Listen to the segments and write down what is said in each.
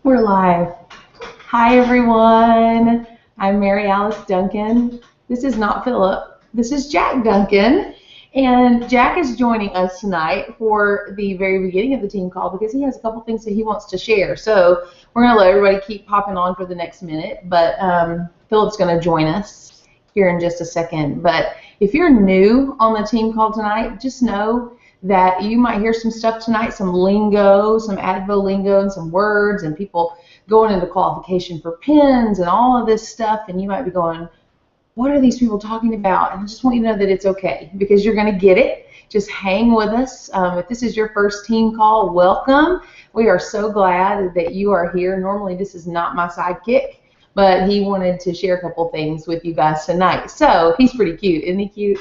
We're live. Hi, everyone. I'm Mary Alice Duncan. This is not Philip. This is Jack Duncan. And Jack is joining us tonight for the very beginning of the team call because he has a couple things that he wants to share. So we're going to let everybody keep popping on for the next minute. But Philip's going to join us here in just a second. But if you're new on the team call tonight, just know that you might hear some stuff tonight, some lingo, some Advo lingo and some words and people going into qualification for pins and all of this stuff, and you might be going, what are these people talking about? And I just want you to know that it's okay because you're going to get it. Just hang with us. If this is your first team call, welcome. We are so glad that you are here. Normally this is not my sidekick, but he wanted to share a couple things with you guys tonight. So he's pretty cute. Isn't he cute?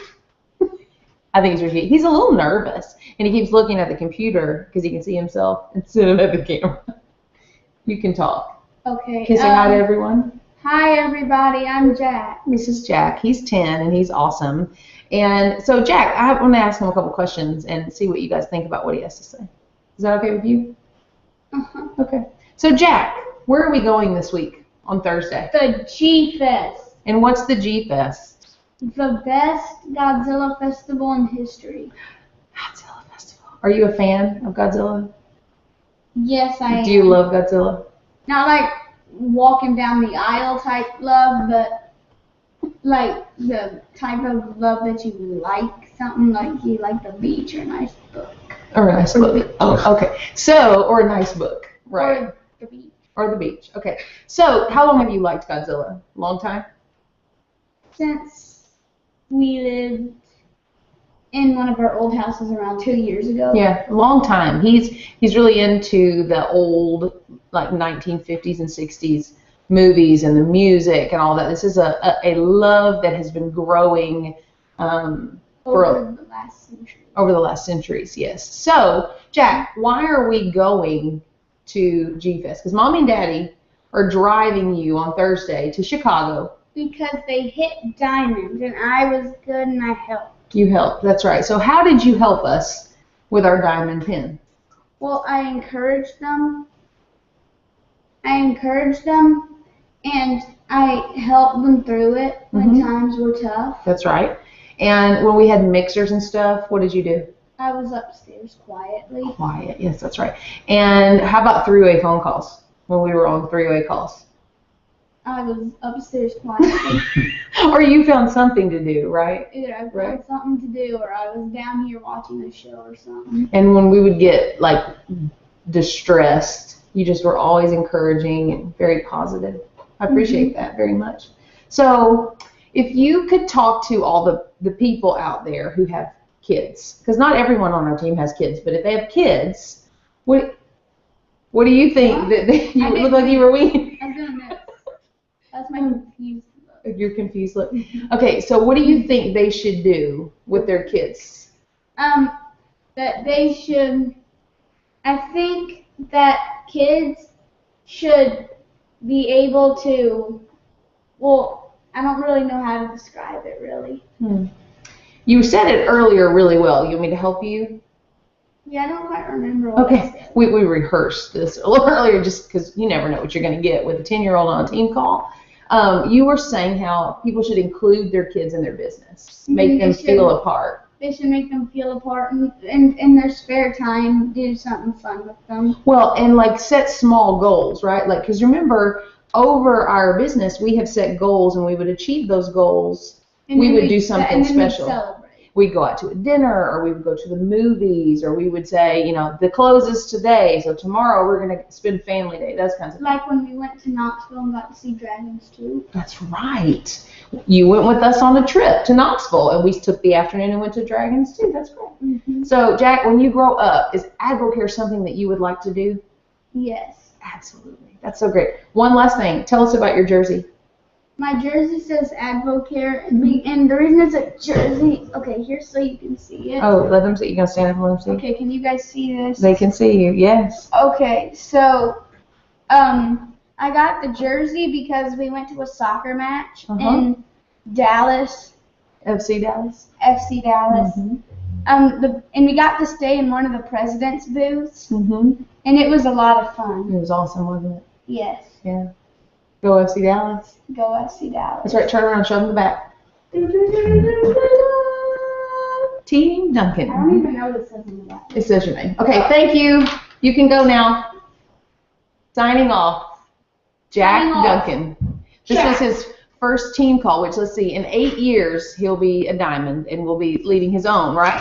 I think he's really cute. He's a little nervous, and he keeps looking at the computer because he can see himself instead of at the camera. You can talk. Okay. Can you say hi to everyone? Hi, everybody. I'm Jack. This is Jack. He's 10, and he's awesome. And so, Jack, I want to ask him a couple questions and see what you guys think about what he has to say. Is that okay with you? Uh-huh. Okay. So, Jack, where are we going this week on Thursday? The G-Fest. And what's the G-Fest? The best Godzilla festival in history. Godzilla Festival. Are you a fan of Godzilla? Yes, I am. Do you love Godzilla? Not like walking down the aisle type love, but like the type of love that you like. Something like you like the beach or a nice book. Or a nice book. Oh, okay. So, or a nice book. Right. Or the beach. Or the beach. Okay. So, how long have you liked Godzilla? Long time? Since we lived in one of our old houses around 2 years ago. Yeah, a long time. He's really into the old, like 1950s and 60s movies and the music and all that. This is a love that has been growing over the last century. Over the last centuries, yes. So, Jack, why are we going to G-Fest? Because Mommy and Daddy are driving you on Thursday to Chicago. Because they hit diamonds, and I was good, and I helped. You helped, that's right. So how did you help us with our diamond pin? Well, I encouraged them, and I helped them through it when times were tough. That's right. And when we had mixers and stuff, what did you do? I was upstairs quietly. Quiet, yes, that's right. And how about three-way phone calls, when we were on three-way calls? I was upstairs quietly. Or you found something to do, right? Either I found something to do, or I was down here watching a show or something. And when we would get, like, distressed, you just were always encouraging and very positive. I appreciate that very much. So if you could talk to all the people out there who have kids, because not everyone on our team has kids, but if they have kids, what do you think? That you look like you were weaning? I was going to miss. That's my confused look. Your confused look. Okay, so what do you think they should do with their kids? That they should, I think that kids should be able to, well, I don't really know how to describe it really. You said it earlier really well. You want me to help you? Yeah, I don't quite remember what I said. We rehearsed this a little earlier just because you never know what you're going to get with a 10-year-old on a team call. You were saying how people should include their kids in their business, make them feel a part. They should make them feel a part, and in their spare time, do something fun with them. Well, and like set small goals, right? Like, because remember, over our business, we have set goals, and we would achieve those goals. And we would do something special. We'd go out to a dinner, or we would go to the movies, or we would say, you know, the close is today, so tomorrow we're going to spend family day, those kinds of things. Like when we went to Knoxville and got to see dragons too. That's right. You went with us on a trip to Knoxville, and we took the afternoon and went to dragons too. That's great. So, Jack, when you grow up, is AdvoCare something that you would like to do? Yes. Absolutely. That's so great. One last thing. Tell us about your jersey. My jersey says AdvoCare, and the reason it's a jersey, okay, here so you can see it. Oh, let them see. You gonna stand up and let them see? Okay, can you guys see this? They can see you, yes. Okay, so, I got the jersey because we went to a soccer match in Dallas. FC Dallas? FC Dallas. And we got to stay in one of the president's booths, and it was a lot of fun. It was awesome, wasn't it? Yes. Yeah. Go FC Dallas. Go FC Dallas. That's right. Turn around, show them the back. Team Duncan. I don't even know what it says in the back. It says your name. Okay, thank you. You can go now. Signing off. Jack Signing off. Duncan. This was his first team call, which, let's see, in 8 years, he'll be a diamond and will be leading his own, right?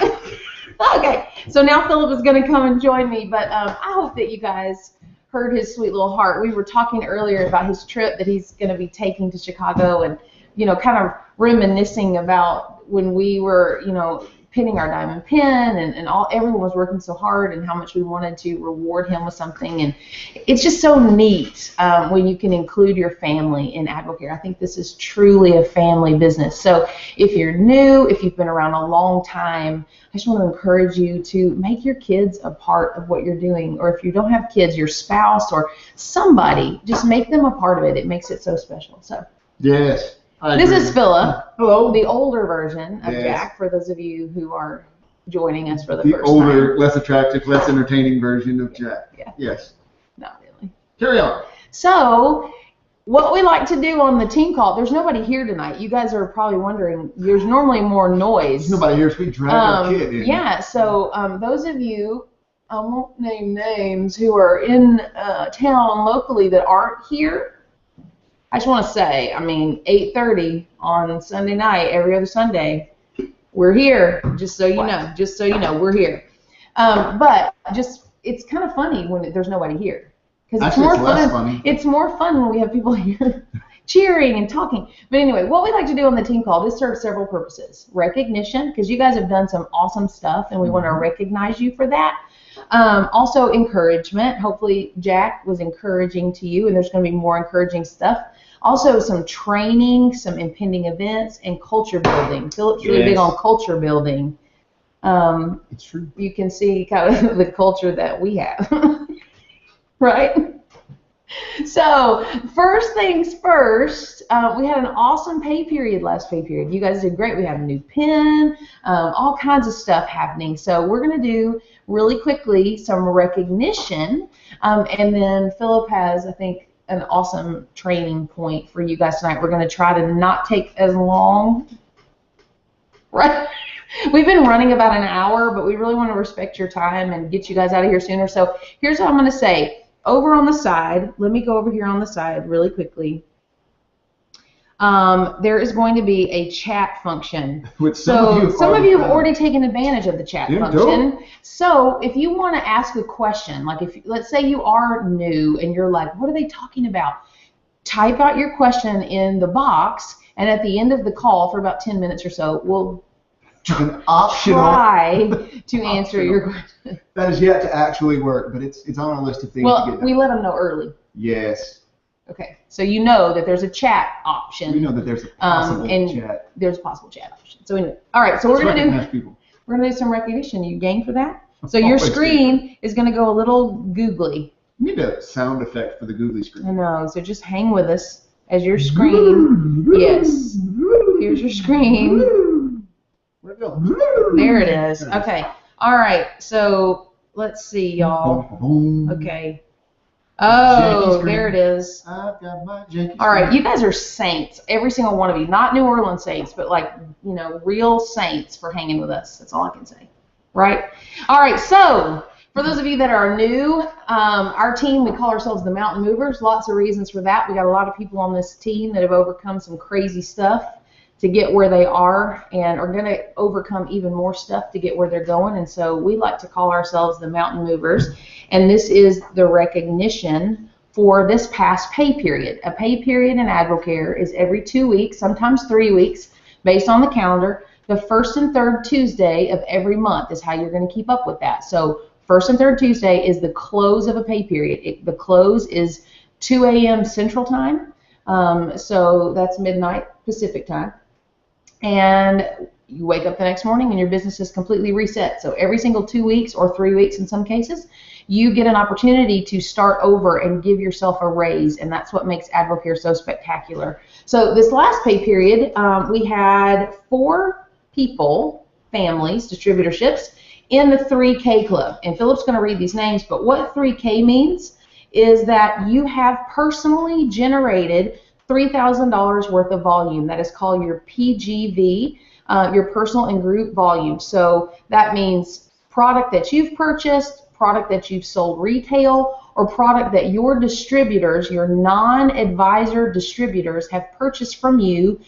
Okay, so now Philip is going to come and join me, but I hope that you guys heard his sweet little heart. We were talking earlier about his trip that he's going to be taking to Chicago and, you know, kind of reminiscing about when we were, you know, pinning our diamond pin and everyone was working so hard and how much we wanted to reward him with something. And it's just so neat when you can include your family in AdvoCare. I think this is truly a family business. So if you're new, if you've been around a long time, I just want to encourage you to make your kids a part of what you're doing. Or if you don't have kids, your spouse or somebody, just make them a part of it. It makes it so special. So Yes. This is Philip. Hello. The older version of Yes. Jack, for those of you who are joining us for the The first older, time. less attractive, less entertaining version of Jack. Yeah. Yes. Not really. Carry on. So, what we like to do on the team call, there's nobody here tonight. You guys are probably wondering, there's normally more noise. There's nobody here, so we drag our kid in. Yeah, so those of you, I won't name names, who are in town locally that aren't here, I just want to say, I mean, 8:30 on Sunday night, every other Sunday, we're here, just so you know. Just so you know, we're here. But just, it's kind of funny when there's nobody here. Because it's more less fun. funny. It's more fun when we have people here cheering and talking. But anyway, what we like to do on the team call, this serves several purposes. Recognition, because you guys have done some awesome stuff, and we want to recognize you for that. Also, encouragement. Hopefully, Jack was encouraging to you, and there's going to be more encouraging stuff. Also, some training, some impending events, and culture building. Philip's really big on culture building. It's true. You can see kind of the culture that we have, right? So, first things first, we had an awesome pay period last pay period. You guys did great. We had a new pin, all kinds of stuff happening. So, we're going to do really quickly some recognition, and then Philip has, I think, an awesome training point for you guys tonight. We're going to try to not take as long, right? We've been running about an hour, but we really want to respect your time and get you guys out of here sooner. So here's what I'm going to say. Over on the side, let me go over here on the side really quickly. There is going to be a chat function. Some of you have already taken advantage of the chat function. So if you want to ask a question, like if let's say you are new and you're like, what are they talking about? Type out your question in the box, and at the end of the call for about 10 minutes or so, we'll try to answer your question. That is yet to actually work, but it's on our list of things to get done. We let them know early. Yes. Okay, so you know that there's a chat option. We know that there's a possible chat. There's a possible chat option. So anyway, all right. So we're gonna do some recognition. You game for that? So your screen is gonna go a little googly. You need a sound effect for the googly screen. I know. So just hang with us as your screen. Yes. Here's your screen. Where'd it go? There it is. Okay. All right. So let's see, y'all. Okay. Oh, there it is. I've got my Jackie. All right, you guys are saints, every single one of you. Not New Orleans saints, but like, you know, real saints for hanging with us. That's all I can say. Right? All right, so for those of you that are new, our team, we call ourselves the Mountain Movers. Lots of reasons for that. We got a lot of people on this team that have overcome some crazy stuff to get where they are and are going to overcome even more stuff to get where they're going. And so we like to call ourselves the Mountain Movers. And this is the recognition for this past pay period. A pay period in AdvoCare is every 2 weeks, sometimes 3 weeks, based on the calendar. The first and third Tuesday of every month is how you're going to keep up with that. So first and third Tuesday is the close of a pay period. The close is 2 a.m. Central Time. So that's midnight Pacific Time. And you wake up the next morning and your business is completely reset. So every single 2 weeks or 3 weeks in some cases, you get an opportunity to start over and give yourself a raise, and that's what makes AdvoCare so spectacular. So this last pay period, we had 4 people, families, distributorships, in the 3K club. And Philip's going to read these names, but what 3K means is that you have personally generated $3,000 worth of volume. That is called your PGV, your personal and group volume. So that means product that you've purchased, product that you've sold retail, or product that your distributors, your non-advisor distributors, have purchased from you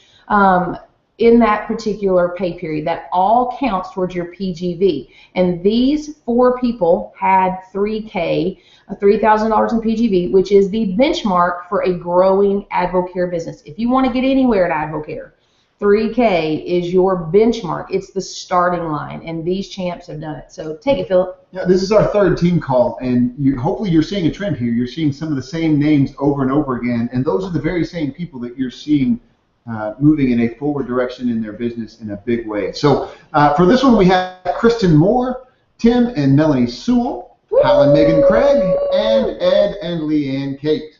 in that particular pay period. That all counts towards your PGV. And these 4 people had $3,000 in PGV, which is the benchmark for a growing AdvoCare business. If you want to get anywhere at AdvoCare, $3K is your benchmark. It's the starting line, and these champs have done it. So take it, Philip. Yeah, this is our 3rd team call, and hopefully you're seeing a trend here. You're seeing some of the same names over and over again, and those are the very same people that you're seeing moving in a forward direction in their business in a big way. So for this one, we have Kristen Moore, Tim and Melanie Sewell, Hal and Megan Craig, and Ed and Leanne Kate.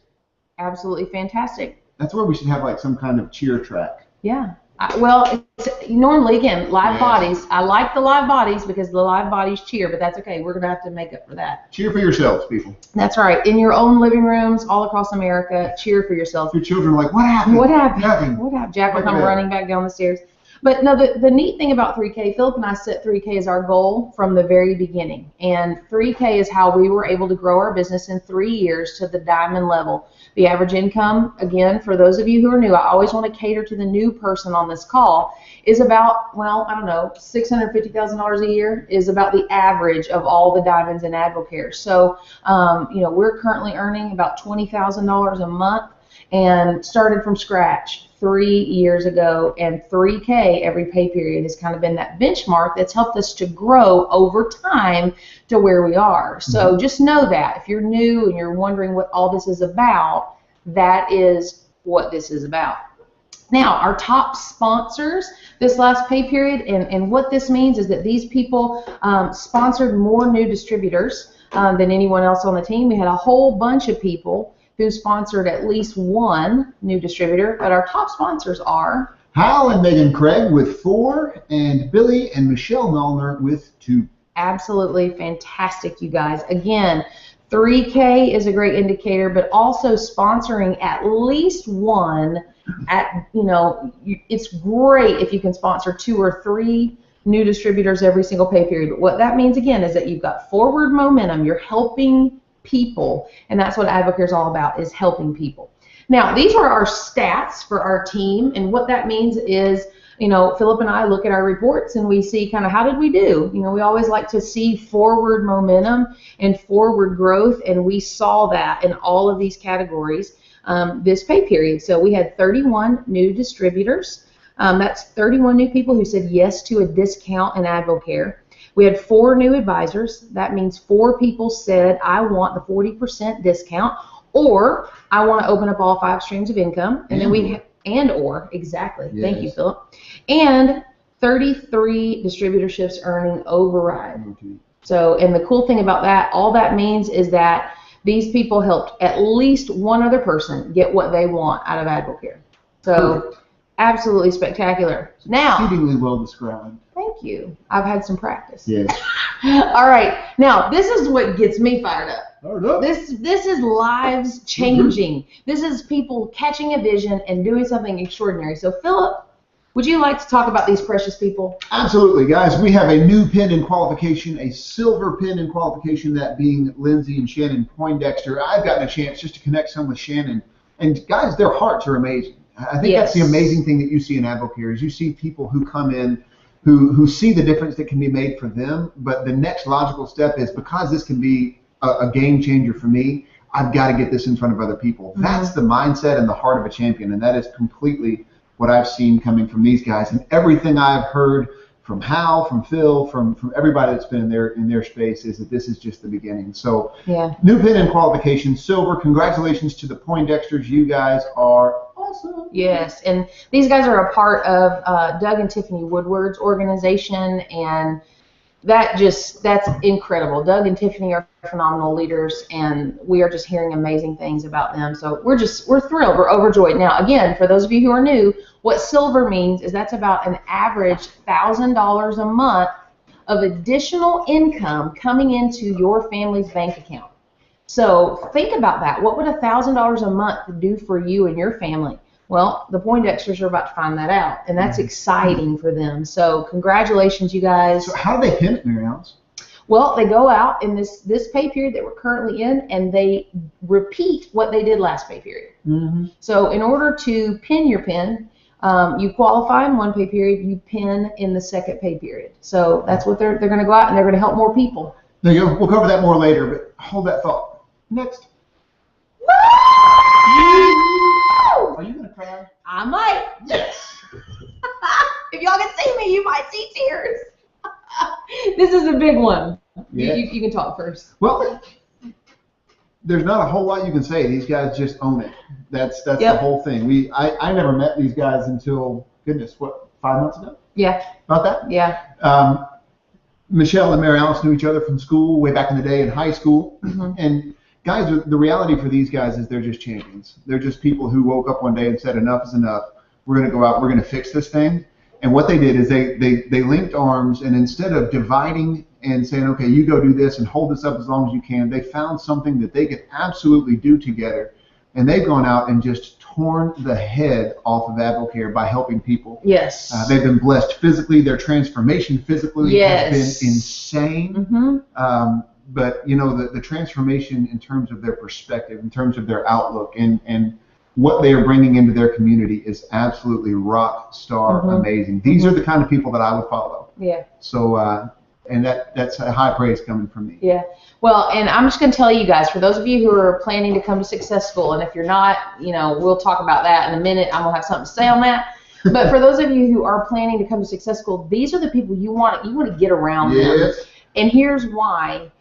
Absolutely fantastic. That's where we should have like some kind of cheer track. Yeah. Well, it's normally, again, live bodies. I like the live bodies because the live bodies cheer, but that's okay. We're going to have to make up for that. Cheer for yourselves, people. That's right. In your own living rooms all across America, cheer for yourselves. Your children are like, what happened? What happened? Nothing. What happened? Jack will come running back down the stairs. But no, the neat thing about 3K, Philip and I set 3K as our goal from the very beginning. And 3K is how we were able to grow our business in 3 years to the diamond level. The average income, again, for those of you who are new, I always want to cater to the new person on this call, is about, well, I don't know, $650,000 a year is about the average of all the diamonds in AdvoCare. So, we're currently earning about $20,000 a month and started from scratch 3 years ago, and 3K every pay period has kind of been that benchmark that's helped us to grow over time to where we are. So just know that if you're new and you're wondering what all this is about, that is what this is about. Now, our top sponsors this last pay period, and what this means is that these people sponsored more new distributors than anyone else on the team. We had a whole bunch of people who sponsored at least one new distributor, but our top sponsors are Hal and Megan Craig with 4, and Billy and Michelle Melner with 2. Absolutely fantastic, you guys. Again, 3K is a great indicator, but also sponsoring at least one it's great if you can sponsor 2 or 3 new distributors every single pay period. What that means, again, is that you've got forward momentum. You're helping people, and that's what AdvoCare is all about, is helping people. Now, these are our stats for our team, and what that means is, Philip and I look at our reports and we see kind of how did we do. We always like to see forward momentum and forward growth, and we saw that in all of these categories this pay period. So we had 31 new distributors. That's 31 new people who said yes to a discount in AdvoCare. We had 4 new advisors. That means 4 people said, I want the 40% discount, or I want to open up all 5 streams of income. And then exactly. Yes. Thank you, Philip. And 33 distributorships earning override. Okay. So, and the cool thing about that, all that means is that these people helped at least one other person get what they want out of AdvoCare. So, perfect. Absolutely spectacular. Now, exceedingly well described. Thank you. I've had some practice. Yes. All right. Now, this is what gets me fired up. Fired up. This is lives changing. This is people catching a vision and doing something extraordinary. So, Philip, would you like to talk about these precious people? Absolutely, guys. We have a new pin in qualification, a silver pin in qualification, that being Lindsay and Shannon Poindexter. I've gotten a chance just to connect some with Shannon. And, guys, their hearts are amazing. I think that's the amazing thing that you see in AdvoCare is you see people who come in who see the difference that can be made for them, but the next logical step is, because this can be a game changer for me, I've got to get this in front of other people. Mm-hmm. That's the mindset and the heart of a champion, and that is completely what I've seen coming from these guys. And everything I've heard from Hal, from Phil, from everybody that's been in their space is that this is just the beginning. So new pin in qualification, silver. Congratulations to the Poindexters. You guys are awesome. Yes, and these guys are a part of Doug and Tiffany Woodward's organization, and that's incredible. Doug and Tiffany are phenomenal leaders, and we are just hearing amazing things about them. So we're thrilled. We're overjoyed. Now, again, for those of you who are new, what silver means is that's about an average $1,000 a month of additional income coming into your family's bank account. So think about that. What would $1,000 a month do for you and your family? Well, the Poindexters are about to find that out, and that's exciting for them. So congratulations, you guys. So how do they pin it, Mary Alice? Well, they go out in this pay period that we're currently in, and they repeat what they did last pay period. Mm-hmm. So in order to pin your pin, you qualify in one pay period, you pin in the second pay period. So that's what they're going to go out, and they're going to help more people. There you go. We'll cover that more later, but hold that thought. Next. Are you going to cry? I might. Yes. If y'all can see me, you might see tears. This is a big one. Yeah. You can talk first. Well, there's not a whole lot you can say. These guys just own it. That's Yep. the whole thing. I never met these guys until, goodness, what, 5 months ago? Yeah. About that? Yeah. Michelle and Mary Alice knew each other from school way back in the day in high school. Mm-hmm. And guys, the reality for these guys is they're just champions. They're just people who woke up one day and said, enough is enough. We're going to go out. We're going to fix this thing. And what they did is they linked arms, and instead of dividing and saying, okay, you go do this and hold this up as long as you can, they found something that they could absolutely do together. And they've gone out and just torn the head off of AdvoCare by helping people. Yes. They've been blessed physically. Their transformation physically has been insane. Mm-hmm. But, you know, the transformation in terms of their perspective, in terms of their outlook, and what they are bringing into their community is absolutely rock star amazing. These are the kind of people that I would follow. Yeah. So, and that's a high praise coming from me. Yeah. Well, and I'm just going to tell you guys, for those of you who are planning to come to Success School, and if you're not, you know, we'll talk about that in a minute. I'm going to have something to say on that. But for those of you who are planning to come to Success School, these are the people you want to get around them. And here's why.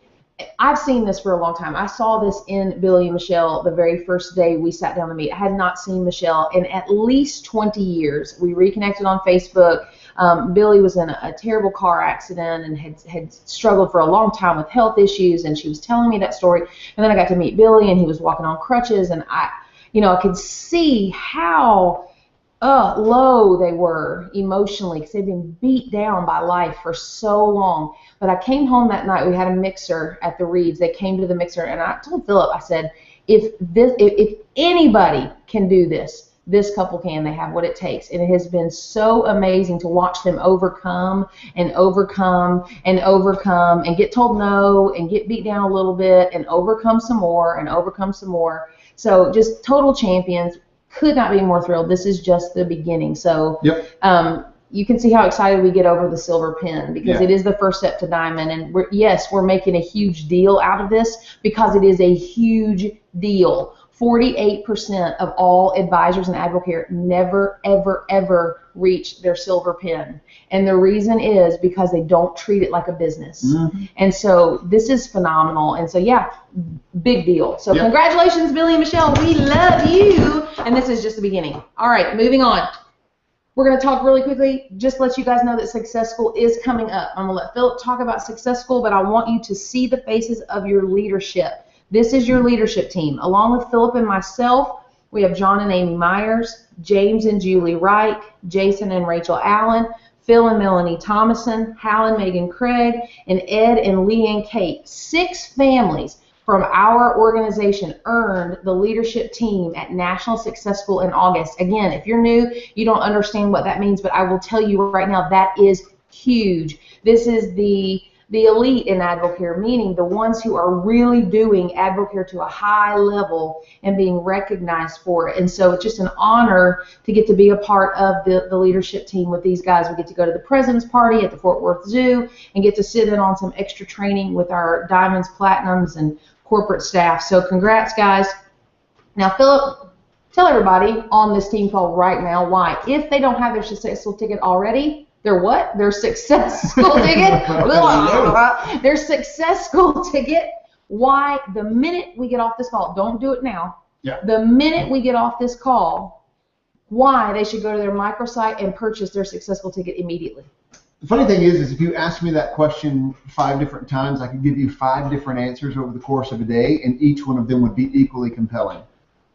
I've seen this for a long time. I saw this in Billy and Michelle the very first day we sat down to meet. I had not seen Michelle in at least 20 years. We reconnected on Facebook. Billy was in a terrible car accident and had struggled for a long time with health issues, and she was telling me that story. And then I got to meet Billy, and he was walking on crutches, and I could see how low they were emotionally because they'd been beat down by life for so long. But I came home that night. We had a mixer at the Reeds. They came to the mixer, and I told Philip, I said, if anybody can do this, this couple can. They have what it takes. And it has been so amazing to watch them overcome and overcome and overcome and get told no and get beat down a little bit and overcome some more and overcome some more. So just total champions. Could not be more thrilled. This is just the beginning. So you can see how excited we get over the silver pin because it is the first step to diamond. And we're making a huge deal out of this because it is a huge deal. 48% of all advisors in AdvoCare never, ever, ever reach their silver pin. And the reason is because they don't treat it like a business. Mm-hmm. And so this is phenomenal. And so, big deal. So congratulations, Billy and Michelle. We love you. And this is just the beginning. All right, moving on. We're going to talk really quickly, just let you guys know that Success School is coming up. I'm going to let Philip talk about Success School, but I want you to see the faces of your leadership. This is your leadership team. Along with Philip and myself, we have John and Amy Myers, James and Julie Reich, Jason and Rachel Allen, Phil and Melanie Thomason, Hal and Megan Craig, and Ed and Lee and Kate. 6 families from our organization earned the leadership team at National Success School in August. Again, if you're new, you don't understand what that means, but I will tell you right now that is huge. This is the elite in AdvoCare, meaning the ones who are really doing AdvoCare to a high level and being recognized for it. And so it's just an honor to get to be a part of the leadership team with these guys. We get to go to the President's Party at the Fort Worth Zoo and get to sit in on some extra training with our Diamonds, Platinums, and corporate staff. So congrats, guys. Now, Philip, tell everybody on this team call right now why. If they don't have their successful ticket already, their what? Their Success School ticket? Their Success School ticket. Why the minute we get off this call, don't do it now. Yeah. The minute we get off this call, why they should go to their microsite and purchase their successful ticket immediately. The funny thing is if you ask me that question 5 different times, I could give you 5 different answers over the course of a day, and each one of them would be equally compelling.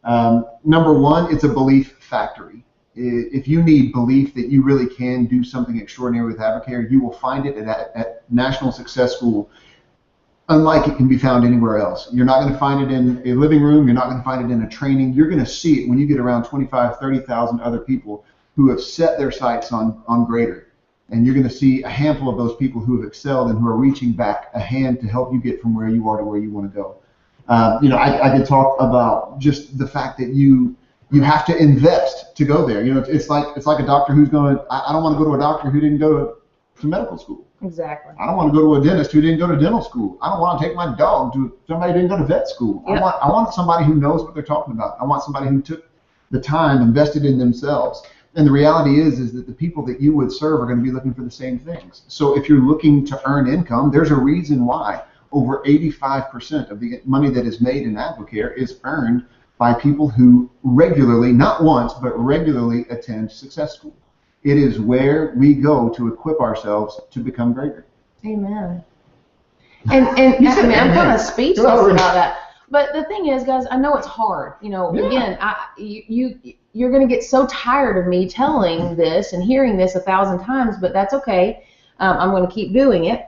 Number one, it's a belief factory. If you need belief that you really can do something extraordinary with AdvoCare, you will find it at National Success School. unlike it can be found anywhere else. You're not going to find it in a living room. You're not going to find it in a training. You're going to see it when you get around 25, 30,000 other people who have set their sights on greater. And you're going to see a handful of those people who have excelled and who are reaching back a hand to help you get from where you are to where you want to go. I could talk about just the fact that you have to invest to go there. It's like a doctor who's going. I don't want to go to a doctor who didn't go to medical school. Exactly. I don't want to go to a dentist who didn't go to dental school. I don't want to take my dog to somebody who didn't go to vet school. Yep. I want somebody who knows what they're talking about. I want somebody who took the time, invested in themselves. And the reality is that the people that you would serve are going to be looking for the same things. So if you're looking to earn income, there's a reason why over 85% of the money that is made in AdvoCare is earned by people who regularly, not once, but regularly attend Success School. It is where we go to equip ourselves to become greater. Amen. And I'm kind of speechless about that. But the thing is, guys, I know it's hard. Again, you're going to get so tired of me telling this and hearing this 1,000 times, but that's okay. I'm going to keep doing it.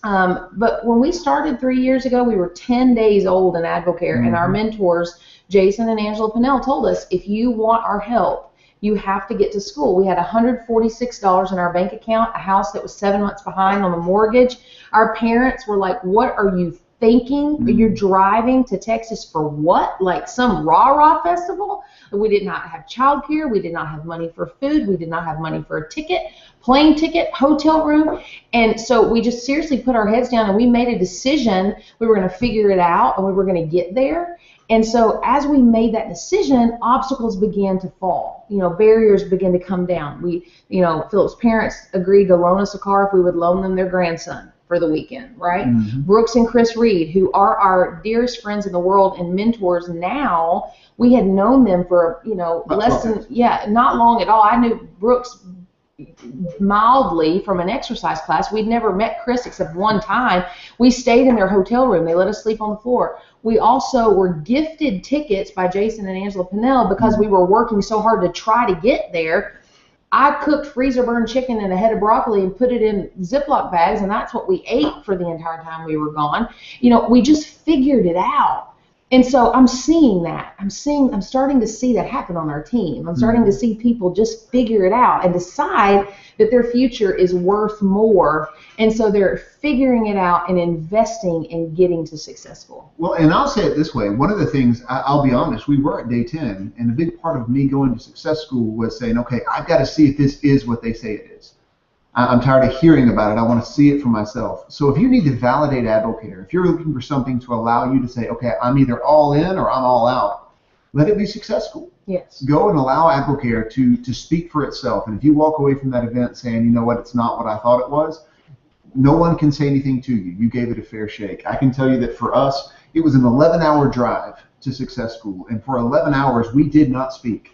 But when we started 3 years ago, we were 10 days old in AdvoCare, and our mentors, Jason and Angela Pinnell, told us, if you want our help, you have to get to school. We had $146 in our bank account, a house that was 7 months behind on the mortgage. Our parents were like, what are you thinking? You're driving to Texas for what? Like some rah-rah festival? We did not have childcare. We did not have money for food. We did not have money for a ticket, plane ticket, hotel room. And so we just seriously put our heads down and we made a decision. We were going to figure it out and we were going to get there. And so as we made that decision, obstacles began to fall. Barriers began to come down. Philip's parents agreed to loan us a car if we would loan them their grandson for the weekend, right? Mm-hmm. Brooks and Chris Reed, who are our dearest friends in the world and mentors now, we had known them for, not long at all. I knew Brooks mildly from an exercise class. We'd never met Chris except one time. We stayed in their hotel room. They let us sleep on the floor. We also were gifted tickets by Jason and Angela Pinnell because we were working so hard to try to get there. I cooked freezer burned chicken and a head of broccoli and put it in Ziploc bags, and that's what we ate for the entire time we were gone. We just figured it out. And so I'm seeing that. I'm starting to see that happen on our team. I'm starting to see people just figure it out and decide that their future is worth more. And so they're figuring it out and investing and getting to successful. Well, and I'll say it this way. One of the things, I'll be honest, we were at day 10, and a big part of me going to Success School was saying, okay, I've got to see if this is what they say it is. I'm tired of hearing about it. I want to see it for myself. So if you need to validate AdvoCare, if you're looking for something to allow you to say, okay, I'm either all in or I'm all out, let it be Success School. Yes. Go and allow AdvoCare to speak for itself. And if you walk away from that event saying, you know what, it's not what I thought it was, no one can say anything to you. You gave it a fair shake. I can tell you that for us, it was an 11-hour drive to Success School. And for 11 hours, we did not speak.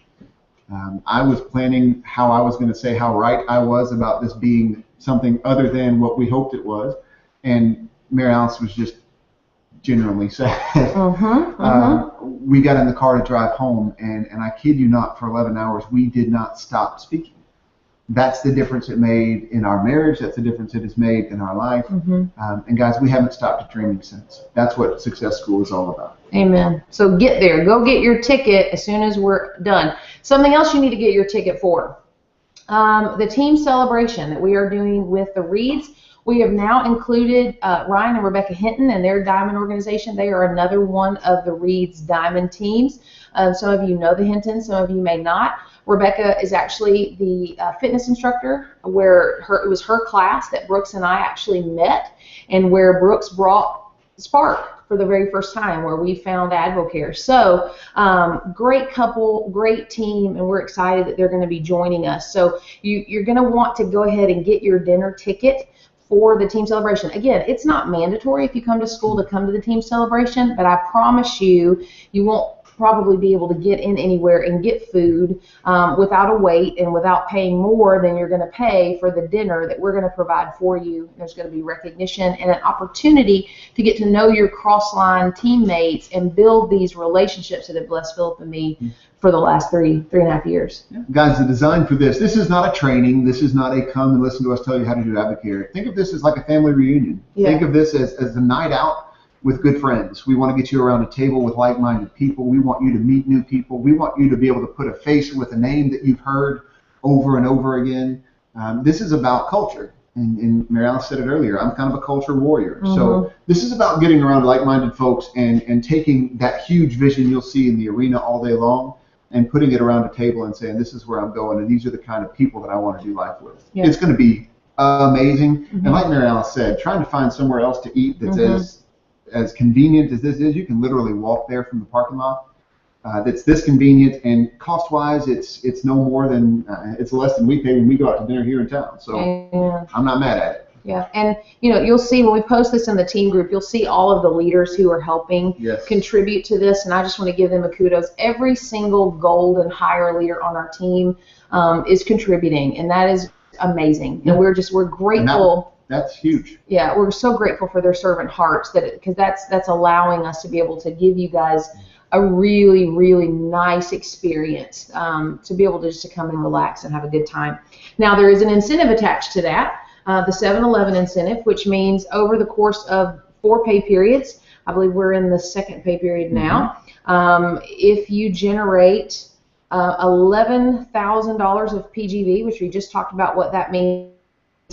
I was planning how I was going to say how right I was about this being something other than what we hoped it was. And Mary Alice was just genuinely sad. We got in the car to drive home, and I kid you not, for 11 hours, we did not stop speaking. That's the difference it made in our marriage. That's the difference it has made in our life. And guys, we haven't stopped dreaming since. That's what Success School is all about. Amen. So get there. Go get your ticket as soon as we're done. Something else you need to get your ticket for. The team celebration that we are doing with the Reeds. We have now included Ryan and Rebecca Hinton and their Diamond organization. They are another one of the Reeds Diamond teams. Some of you know the Hintons, some of you may not. Rebecca is actually the fitness instructor where it was her class that Brooks and I actually met, and where Brooks brought Spark for the very first time, where we found AdvoCare. So great couple, great team, and we're excited that they're going to be joining us. So you're going to want to go ahead and get your dinner ticket for the team celebration. Again, it's not mandatory if you come to school to come to the team celebration, but I promise you, you won't probably be able to get in anywhere and get food without a wait and without paying more than you're going to pay for the dinner that we're going to provide for you. There's going to be recognition and an opportunity to get to know your cross-line teammates and build these relationships that have blessed Philip and me for the last three and a half years. Yeah. Guys, the design for this is not a training. This is not a come and listen to us tell you how to do Advocare. Think of this as like a family reunion. Yeah. Think of this as a night out with good friends. We want to get you around a table with like-minded people. We want you to meet new people. We want you to be able to put a face with a name that you've heard over and over again. This is about culture. And Mary Alice said it earlier, I'm kind of a culture warrior. Mm-hmm. So this is about getting around like-minded folks and taking that huge vision you'll see in the arena all day long and putting it around a table and saying, this is where I'm going, and these are the kind of people that I want to do life with. Yeah. It's going to be amazing. Mm-hmm. And like Mary Alice said, trying to find somewhere else to eat that's as convenient as this is, you can literally walk there from the parking lot. That's this convenient, and cost-wise, it's no more than it's less than we pay when we go out to dinner here in town. So I'm not mad at it. Yeah, and you'll see when we post this in the team group, you'll see all of the leaders who are helping contribute to this, and I just want to give them a kudos. Every single gold and higher leader on our team is contributing, and that is amazing. And we're grateful. That's huge. Yeah, we're so grateful for their servant hearts because that's allowing us to be able to give you guys a really, really nice experience to be able to just come and relax and have a good time. Now, there is an incentive attached to that. The 7-Eleven incentive, which means over the course of 4 pay periods, I believe we're in the 2nd pay period now, if you generate $11,000 of PGV, which we just talked about what that means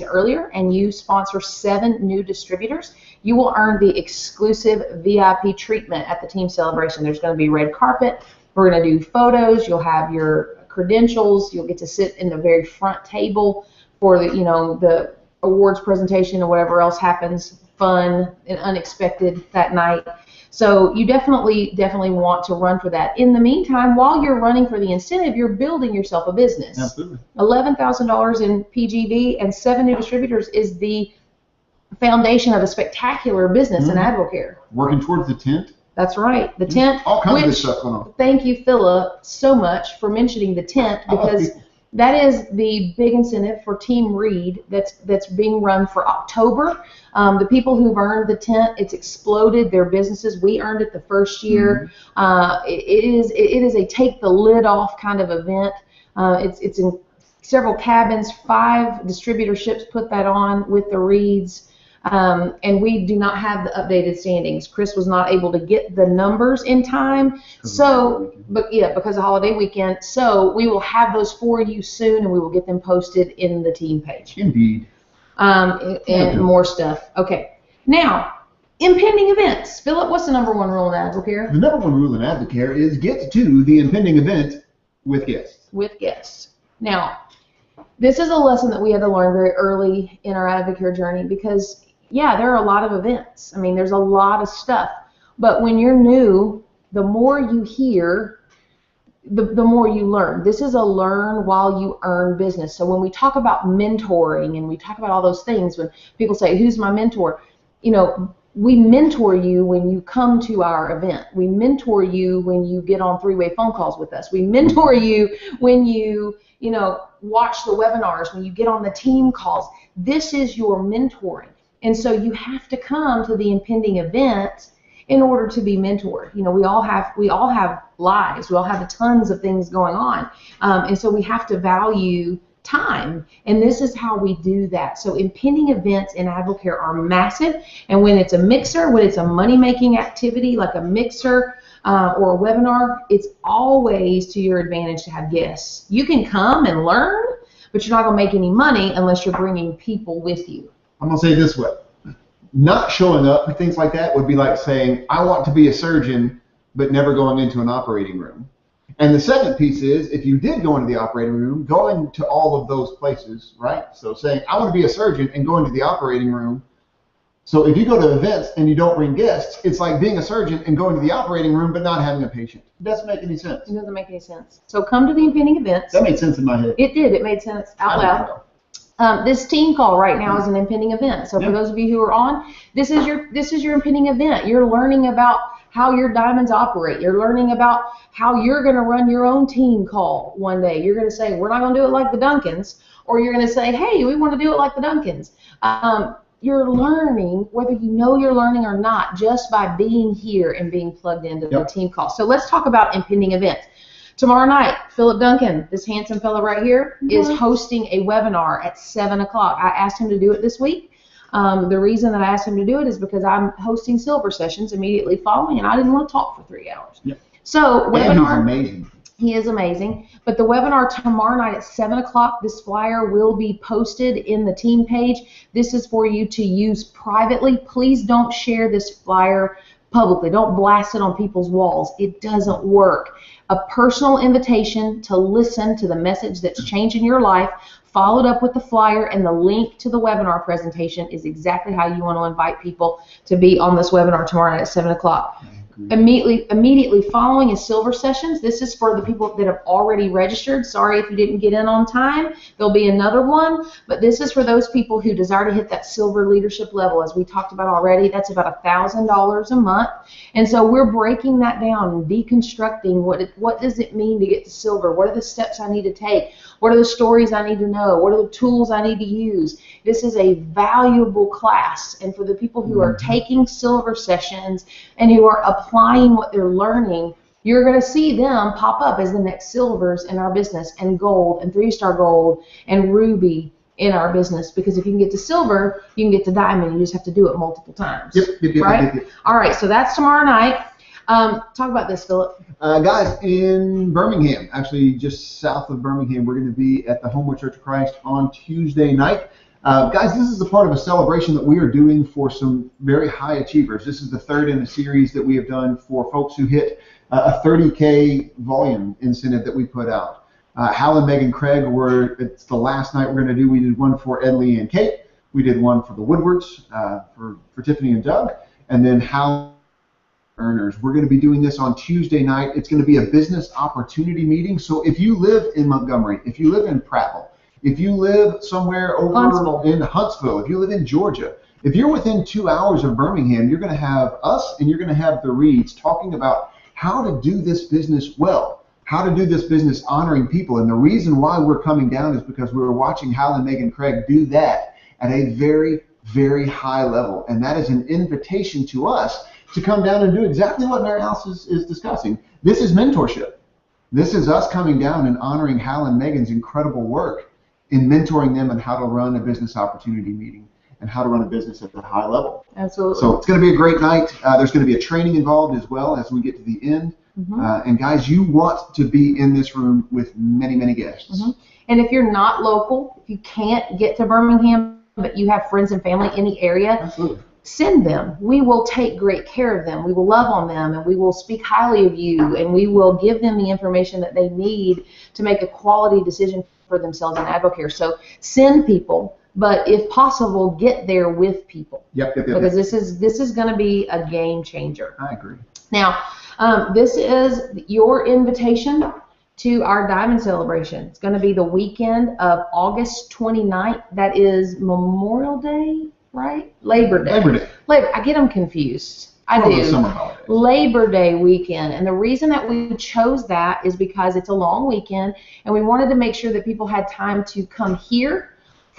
earlier, and you sponsor 7 new distributors, you will earn the exclusive VIP treatment at the team celebration. There's going to be red carpet. We're going to do photos. You'll have your credentials. You'll get to sit in the very front table for the awards presentation or whatever else happens fun and unexpected that night. So you definitely want to run for that. In the meantime, while you're running for the incentive, you're building yourself a business. Absolutely. $11,000 in PGV and 7 new distributors is the foundation of a spectacular business in Advocare. Working towards the tent. That's right, the tent. All kinds of stuff going on. Thank you, Philip, so much for mentioning the tent, because that is the big incentive for Team Reed that's being run for October. The people who've earned the tent, it's exploded their businesses. We earned it the first year. It is a take the lid off kind of event. It's in several cabins, 5 distributorships put that on with the Reeds. And we do not have the updated standings. Chris was not able to get the numbers in time, because of holiday weekend. So we will have those for you soon, and we will get them posted in the team page. Indeed. And more stuff. Okay. Now, impending events. Philip, what's the number 1 rule in Advocare? The number 1 rule in Advocare is get to the impending event with guests. With guests. Now, this is a lesson that we had to learn very early in our Advocare journey, because there are a lot of events. I mean, there's a lot of stuff. But when you're new, the more you hear, the more you learn. This is a learn while you earn business. So when we talk about mentoring and we talk about all those things, when people say, who's my mentor? We mentor you when you come to our event. We mentor you when you get on 3-way phone calls with us. We mentor you when you watch the webinars, when you get on the team calls. This is your mentoring. And so you have to come to the impending event in order to be mentored. We all have lives. We all have tons of things going on. And so we have to value time. And this is how we do that. So impending events in Advocare are massive. And when it's a mixer, when it's a money-making activity like a mixer or a webinar, it's always to your advantage to have guests. You can come and learn, but you're not going to make any money unless you're bringing people with you. I'm going to say it this way. Not showing up for things like that would be like saying, I want to be a surgeon, but never going into an operating room. And the second piece is, if you did go into the operating room, going to all of those places, right? So saying, I want to be a surgeon and going to the operating room. So if you go to events and you don't bring guests, it's like being a surgeon and going to the operating room but not having a patient. It doesn't make any sense. It doesn't make any sense. So come to the impending events. That made sense in my head. It did. It made sense out loud. This team call right now is an impending event. So for those of you who are on, this is your impending event. You're learning about how your diamonds operate. You're learning about how you're going to run your own team call one day. You're going to say, we're not going to do it like the Duncans, or you're going to say, hey, we want to do it like the Duncans. You're learning, whether you know you're learning or not, just by being here and being plugged into the team call. So let's talk about impending events. Tomorrow night, Philip Duncan, this handsome fellow right here, is hosting a webinar at 7 o'clock. I asked him to do it this week. The reason that I asked him to do it is because I'm hosting silver sessions immediately following, and I didn't want to talk for 3 hours. Yep. So webinar. And he's amazing. He is amazing. But the webinar tomorrow night at 7 o'clock, this flyer will be posted in the team page. This is for you to use privately. Please don't share this flyer publicly. Don't blast it on people's walls. It doesn't work. A personal invitation to listen to the message that's changing your life, followed up with the flyer and the link to the webinar presentation, is exactly how you want to invite people to be on this webinar tomorrow night at 7 o'clock. Immediately following is silver sessions. This is for the people that have already registered. Sorry if you didn't get in on time. There'll be another one, but this is for those people who desire to hit that silver leadership level. As we talked about already, that's about $1,000 a month. And so we're breaking that down and deconstructing what does it mean to get to silver? What are the steps I need to take? What are the stories I need to know? What are the tools I need to use? This is a valuable class. And for the people who are taking silver sessions and who are applying what they're learning, you're going to see them pop up as the next silvers in our business, and gold, and 3-star gold, and ruby in our business. Because if you can get to silver, you can get to diamond. You just have to do it multiple times. Yep. Right? All right, so that's tomorrow night. Talk about this, Philip. Guys, in Birmingham, actually just south of Birmingham, we're going to be at the Homewood Church of Christ on Tuesday night. Guys, this is a part of a celebration that we are doing for some very high achievers. This is the third in a series that we have done for folks who hit a 30K volume incentive that we put out. Hal and Megan Craig it's the last night we're going to do. We did one for Ed, Lee, and Kate. We did one for the Woodwards, for Tiffany and Doug. And then Hal earners. We're going to be doing this on Tuesday night. It's going to be a business opportunity meeting. So if you live in Montgomery, if you live in Prattville, if you live somewhere over in Huntsville, if you live in Georgia, if you're within 2 hours of Birmingham, you're going to have us and you're going to have the Reeds talking about how to do this business well, how to do this business honoring people. And the reason why we're coming down is because we were watching Hal and Megan Craig do that at a very, very high level. And that is an invitation to us to come down and do exactly what Mary Alice is discussing. This is mentorship. This is us coming down and honoring Hal and Megan's incredible work in mentoring them on how to run a business opportunity meeting and how to run a business at a high level. Absolutely. So it's going to be a great night. There's going to be a training involved as well as we get to the end. And guys, you want to be in this room with many, many guests. And if you're not local, if you can't get to Birmingham, but you have friends and family in the area, Absolutely. Send them. We will take great care of them. We will love on them, and we will speak highly of you, and we will give them the information that they need to make a quality decision for themselves in AdvoCare. So send people, but if possible, get there with people. Yep. Because this is going to be a game changer. I agree. Now, this is your invitation to our Diamond Celebration. It's going to be the weekend of August 29th. That is Memorial Day. Right? Labor Day. I get them confused. I do. Summer holiday. Labor Day weekend. And the reason that we chose that is because it's a long weekend, and we wanted to make sure that people had time to come here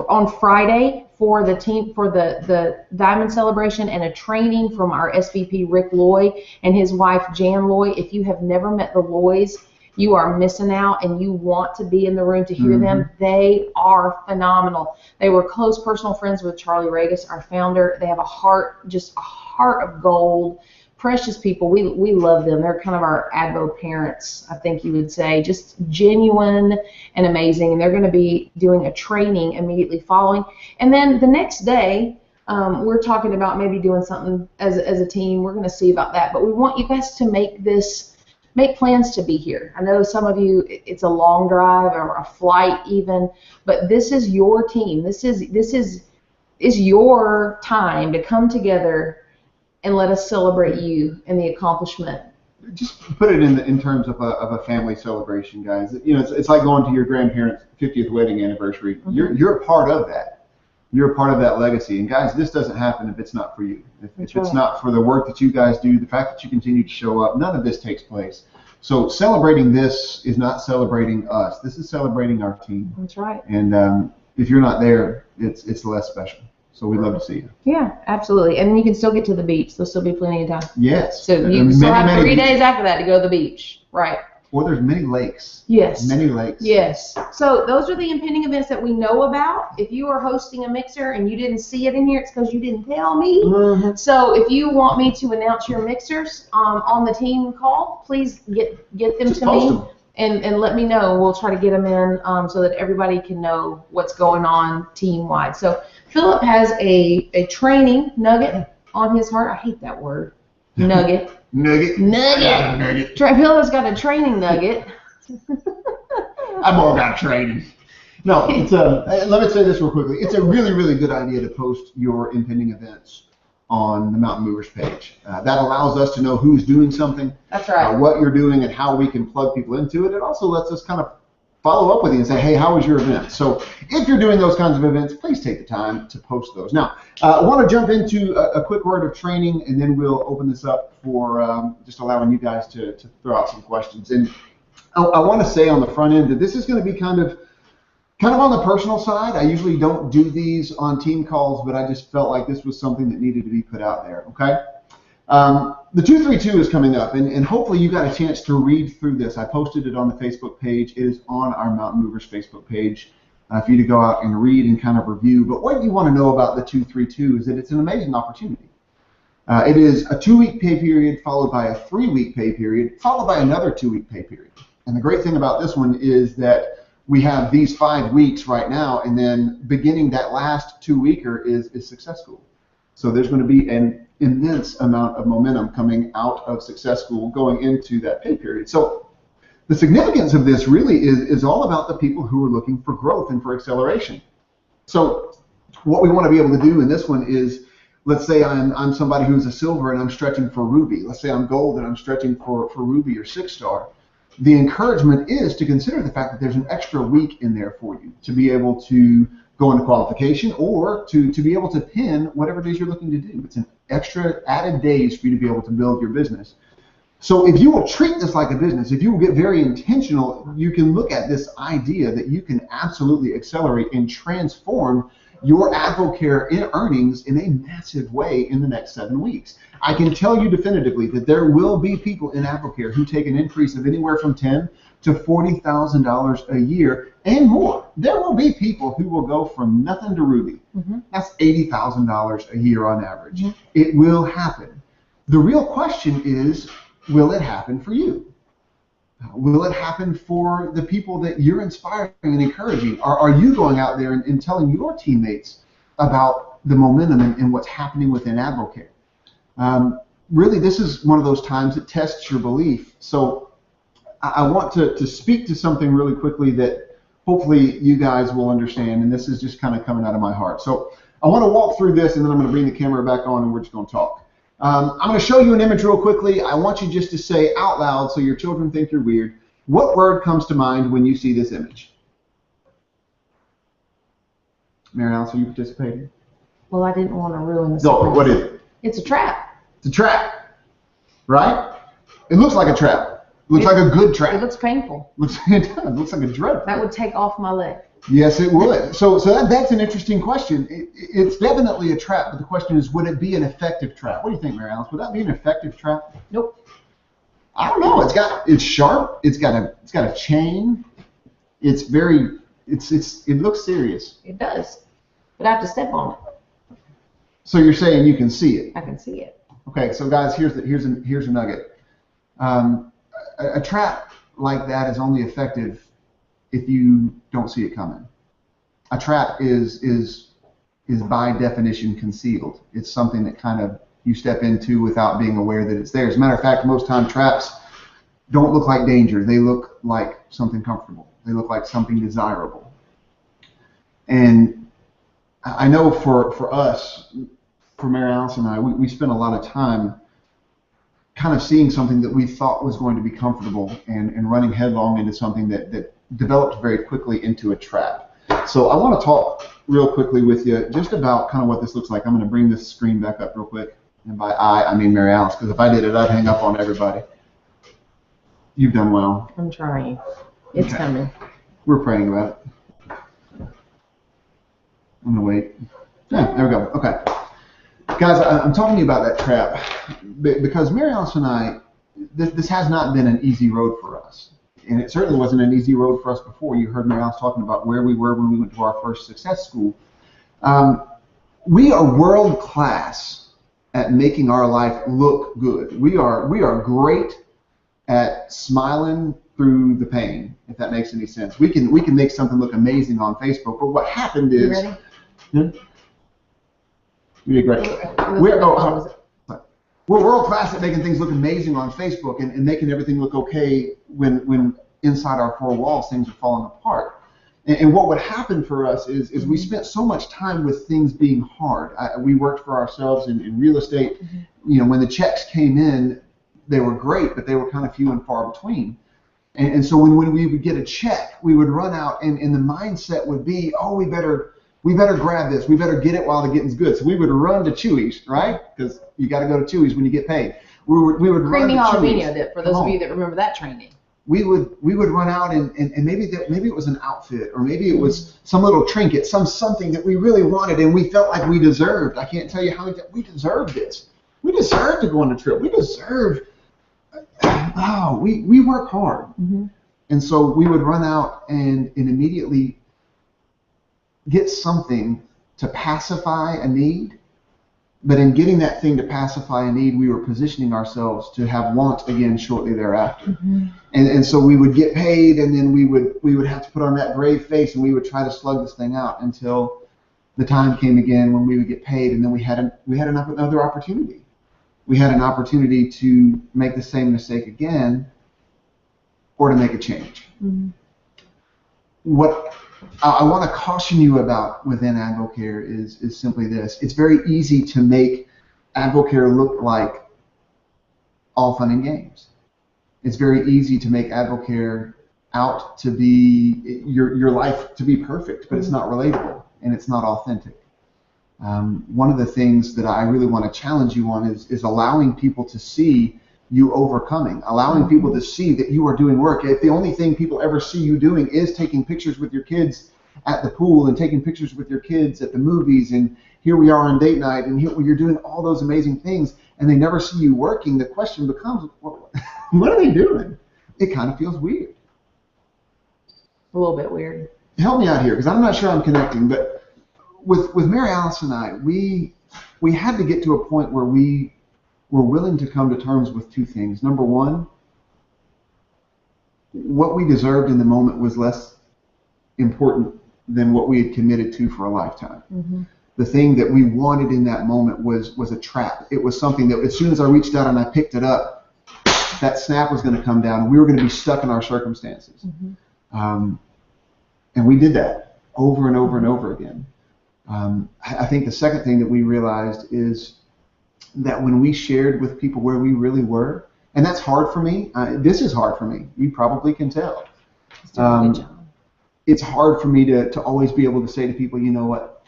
on Friday for the Diamond Celebration and a training from our SVP Rick Loy and his wife Jan Loy. If you have never met the Loys, you are missing out, and you want to be in the room to hear them. They are phenomenal. They were close personal friends with Charlie Regis, our founder. They have a heart, just a heart of gold. Precious people. We love them. They're kind of our Advo parents, I think you would say. Just genuine and amazing. And they're going to be doing a training immediately following. And then the next day, we're talking about maybe doing something as a team. We're going to see about that. But we want you guys to make plans to be here. I know some of you, it's a long drive or a flight even, but this is your team. This is your time to come together and let us celebrate you and the accomplishment. Just put it in terms of a family celebration, guys. You know, it's like going to your grandparents' 50th wedding anniversary. You're a part of that. You're a part of that legacy. And guys, this doesn't happen if it's not for you. If That's it's right. not for the work that you guys do, the fact that you continue to show up, none of this takes place. So celebrating this is not celebrating us. This is celebrating our team. That's right. And if you're not there, it's less special. So we'd love to see you. Yeah, absolutely. And you can still get to the beach. There'll still be plenty of time. Yes. So you still have 3 days after that to go to the beach. Right. Or there's many lakes. Yes. Many lakes. Yes. So those are the impending events that we know about. If you are hosting a mixer and you didn't see it in here, it's because you didn't tell me. Mhm. So if you want me to announce your mixers on the team call, please get them Just to post me them. and let me know. We'll try to get them in so that everybody can know what's going on team-wide. So Philip has a training nugget on his heart. I hate that word. Nugget. Nugget. Nugget. Nugget. Philip's got a training nugget. I'm all about training. No, it's let me say this real quickly. It's a really, really good idea to post your impending events on the Mountain Movers page. That allows us to know who's doing something, That's right. what you're doing, and how we can plug people into it. It also lets us kind of follow up with you and say, hey, how was your event? So if you're doing those kinds of events, please take the time to post those. Now, I want to jump into a quick word of training, and then we'll open this up for just allowing you guys to throw out some questions. And I want to say on the front end that this is going to be kind of on the personal side. I usually don't do these on team calls, but I just felt like this was something that needed to be put out there, okay? The 232 is coming up, and hopefully you got a chance to read through this. I posted it on the Facebook page. It is on our Mountain Movers Facebook page for you to go out and read and kind of review. But what you want to know about the 232 is that it's an amazing opportunity. It is a 2-week pay period followed by a 3-week pay period followed by another 2-week pay period. And the great thing about this one is that we have these 5 weeks right now, and then beginning that last 2-weeker is Success School. So there's going to be an immense amount of momentum coming out of Success School going into that pay period. So the significance of this really is all about the people who are looking for growth and for acceleration. So what we want to be able to do in this one is, let's say I'm somebody who's a silver and I'm stretching for ruby. Let's say I'm gold and I'm stretching for ruby or 6-star. The encouragement is to consider the fact that there's an extra week in there for you to be able to go into qualification or to be able to pin whatever it is you're looking to do. It's an extra added days for you to be able to build your business. So if you will treat this like a business, if you will get very intentional, you can look at this idea that you can absolutely accelerate and transform your AdvoCare in earnings in a massive way in the next 7 weeks. I can tell you definitively that there will be people in AdvoCare who take an increase of anywhere from $10,000 to $40,000 a year and more. There will be people who will go from nothing to Ruby. Mm-hmm. That's $80,000 a year on average. Mm-hmm. It will happen. The real question is, will it happen for you? Will it happen for the people that you're inspiring and encouraging? Are you going out there and telling your teammates about the momentum and what's happening within AdvoCare? Really, this is one of those times that tests your belief. So I want to speak to something really quickly that hopefully you guys will understand, and this is just kind of coming out of my heart. So I want to walk through this, and then I'm going to bring the camera back on, and we're just going to talk. I'm going to show you an image real quickly. I want you just to say out loud so your children think you're weird. What word comes to mind when you see this image? Mary Alice, are you participating? Well, I didn't want to ruin the No, what is it? It's a trap. It's a trap, right? It looks like a trap. It looks like a good trap. It looks painful. It does. It looks like a dreadful. That would take off my leg. Yes, it would. So that's an interesting question. It's definitely a trap, but the question is, would it be an effective trap? What do you think, Mary Alice? Would that be an effective trap? Nope. I don't know. It's sharp. It's got a chain. It looks serious. It does. But I have to step on it. So you're saying you can see it? I can see it. Okay. So guys, here's a nugget. A trap like that is only effective if you don't see it coming. A trap is by definition concealed. It's something that kind of you step into without being aware that it's there. As a matter of fact, most time traps don't look like danger. They look like something comfortable. They look like something desirable. And I know for us, for Mary Alice and I, we spent a lot of time kind of seeing something that we thought was going to be comfortable and running headlong into something that developed very quickly into a trap. So I want to talk real quickly with you just about kind of what this looks like. I'm going to bring this screen back up real quick. And by I mean Mary Alice, because if I did it, I'd hang up on everybody. You've done well. I'm trying. It's coming. We're praying about it. I'm going to wait. Yeah, there we go. Okay. Guys, I'm talking to you about that trap because Mary Alice and I, this has not been an easy road for us. And it certainly wasn't an easy road for us before. You heard Mary Alice talking about where we were when we went to our first success school. We are world class at making our life look good. We are great at smiling through the pain, if that makes any sense. We can make something look amazing on Facebook, but what happened is... You ready? You did great. We're world class at making things look amazing on Facebook and making everything look okay when inside our four walls things are falling apart. And what would happen for us is we spent so much time with things being hard. We worked for ourselves in real estate. You know, when the checks came in, they were great, but they were kind of few and far between. And so when we would get a check, we would run out, and the mindset would be, oh, we better grab this. We better get it while the getting's good. So we would run to Chewy's, right? Because you got to go to Chewy's when you get paid. We would run to Chewy's. For those of you that remember that training. We would run out and maybe it was an outfit, or maybe it was some little trinket, something that we really wanted and we felt like we deserved. I can't tell you how we deserved this. We deserved to go on a trip. We deserved. We work hard, and so we would run out and immediately get something to pacify a need. But in getting that thing to pacify a need, we were positioning ourselves to have want again shortly thereafter. And so we would get paid, and then we would have to put on that brave face, and we would try to slug this thing out until the time came again when we would get paid, and then we had another opportunity. We had an opportunity to make the same mistake again, or to make a change. What I want to caution you about within AdvoCare is simply this. It's very easy to make AdvoCare look like all fun and games. It's very easy to make AdvoCare out to be your life to be perfect, but it's not relatable and it's not authentic. One of the things that I really want to challenge you on is allowing people to see you overcoming, allowing people to see that you are doing work. If the only thing people ever see you doing is taking pictures with your kids at the pool and taking pictures with your kids at the movies, and here we are on date night, and here you're doing all those amazing things, and they never see you working, the question becomes, what are they doing? It kind of feels weird. A little bit weird. Help me out here, because I'm not sure I'm connecting, but with Mary Alice and I, we had to get to a point where we were willing to come to terms with two things. Number one, what we deserved in the moment was less important than what we had committed to for a lifetime. The thing that we wanted in that moment was a trap. It was something that as soon as I reached out and I picked it up, that snap was going to come down, and we were going to be stuck in our circumstances. And we did that over and over and over again. I think the second thing that we realized is that when we shared with people where we really were, and that's hard for me. This is hard for me. You probably can tell. It's hard for me to always be able to say to people, you know what,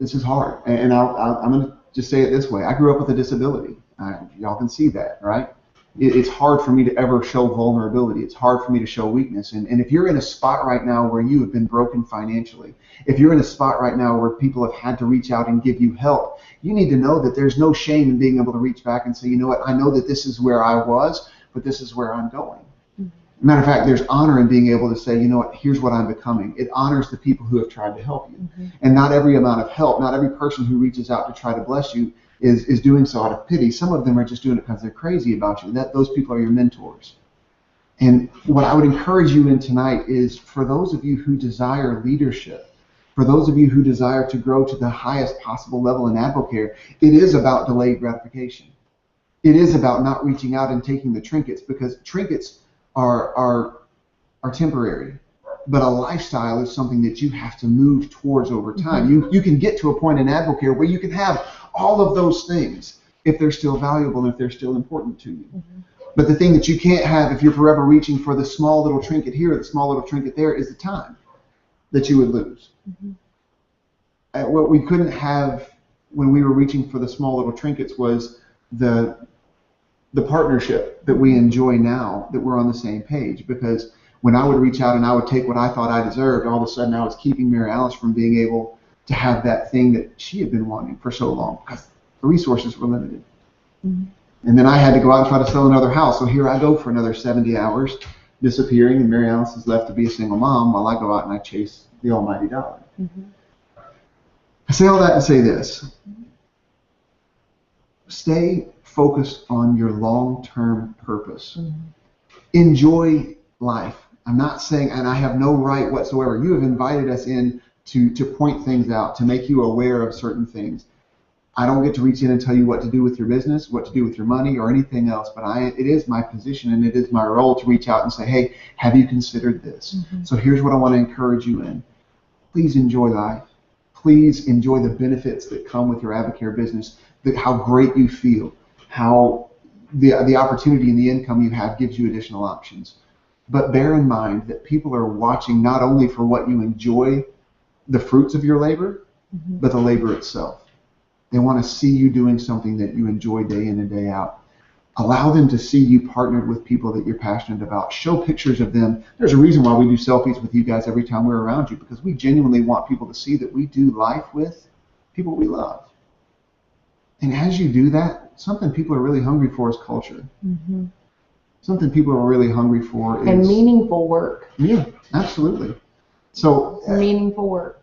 this is hard. And I'm going to just say it this way. I grew up with a disability. Y'all can see that, right? It's hard for me to ever show vulnerability. It's hard for me to show weakness. And if you're in a spot right now where you have been broken financially, if you're in a spot right now where people have had to reach out and give you help, you need to know that there's no shame in being able to reach back and say, you know what, I know that this is where I was, but this is where I'm going. Matter of fact, there's honor in being able to say, you know what, here's what I'm becoming. It honors the people who have tried to help you. And not every amount of help, not every person who reaches out to try to bless you is doing so out of pity. Some of them are just doing it because they're crazy about you. Those people are your mentors. And what I would encourage you in tonight is, for those of you who desire leadership, for those of you who desire to grow to the highest possible level in AdvoCare, it is about delayed gratification. It is about not reaching out and taking the trinkets, because trinkets are temporary. But a lifestyle is something that you have to move towards over time. You can get to a point in AdvoCare where you can have all of those things if they're still valuable and if they're still important to you. But the thing that you can't have if you're forever reaching for the small little trinket here or the small little trinket there is the time that you would lose. what we couldn't have when we were reaching for the small little trinkets was the partnership that we enjoy now, that we're on the same page. Because when I would reach out and I would take what I thought I deserved, all of a sudden I was keeping Mary Alice from being able to have that thing that she had been wanting for so long, because the resources were limited. Mm-hmm. And then I had to go out and try to sell another house. So here I go for another 70 hours disappearing, and Mary Alice is left to be a single mom while I go out and I chase the almighty dollar. Mm-hmm. I say all that to say this. Stay focused on your long-term purpose. Mm-hmm. Enjoy life. I'm not saying, and I have no right whatsoever. You have invited us in to point things out, to make you aware of certain things. I don't get to reach in and tell you what to do with your business, what to do with your money, or anything else, but it is my position and it is my role to reach out and say, hey, have you considered this? Mm-hmm. So here's what I want to encourage you in. Please enjoy life. Please enjoy the benefits that come with your AdvoCare business, how great you feel, how the opportunity and the income you have gives you additional options. But bear in mind that people are watching not only for what you enjoy, the fruits of your labor, mm-hmm. but the labor itself. They want to see you doing something that you enjoy day in and day out. Allow them to see you partnered with people that you're passionate about. Show pictures of them. There's a reason why we do selfies with you guys every time we're around you, because we genuinely want people to see that we do life with people we love. And as you do that, something people are really hungry for is culture. Mm-hmm. Something people are really hungry for is... And meaningful work. Yeah, absolutely. So... meaningful work.